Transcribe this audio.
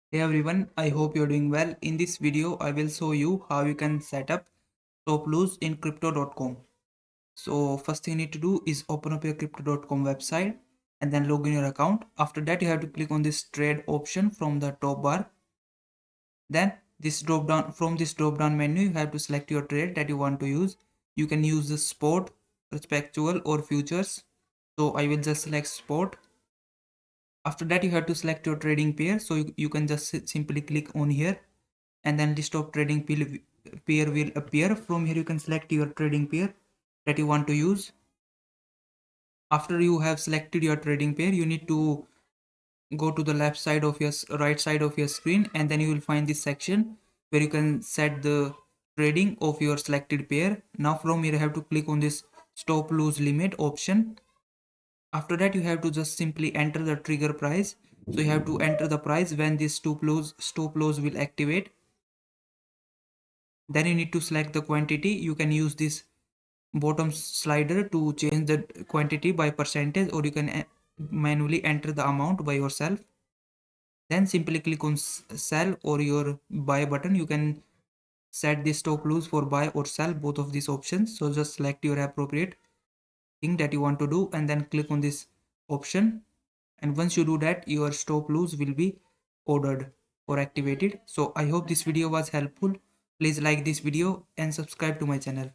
Hey everyone, I hope you're doing well. In this video, I will show you how you can set up stop loss in crypto.com. So first thing you need to do is open up your crypto.com website and then log in your account. After that, you have to click on this trade option from the top bar. Then this drop down menu, you have to select your trade that you want to use. You can use the spot, perpetual or futures. So I will just select spot. After that, you have to select your trading pair. So you can just simply click on here and then list of trading pair will appear. From here you can select your trading pair that you want to use. After you have selected your trading pair, you need to go to the right side of your screen, and then you will find this section where you can set the trading of your selected pair. Now from here you have to click on this stop loss limit option. After that, you have to just simply enter the trigger price. So you have to enter the price when this stop loss will activate. Then you need to select the quantity. You can use this bottom slider to change the quantity by percentage, or you can manually enter the amount by yourself. Then simply click on sell or your buy button. You can set the stop loss for buy or sell, both of these options. So just select your appropriate thing that you want to do and then click on this option. And once you do that, your stop loss will be ordered or activated. So I hope this video was helpful. Please like this video and subscribe to my channel.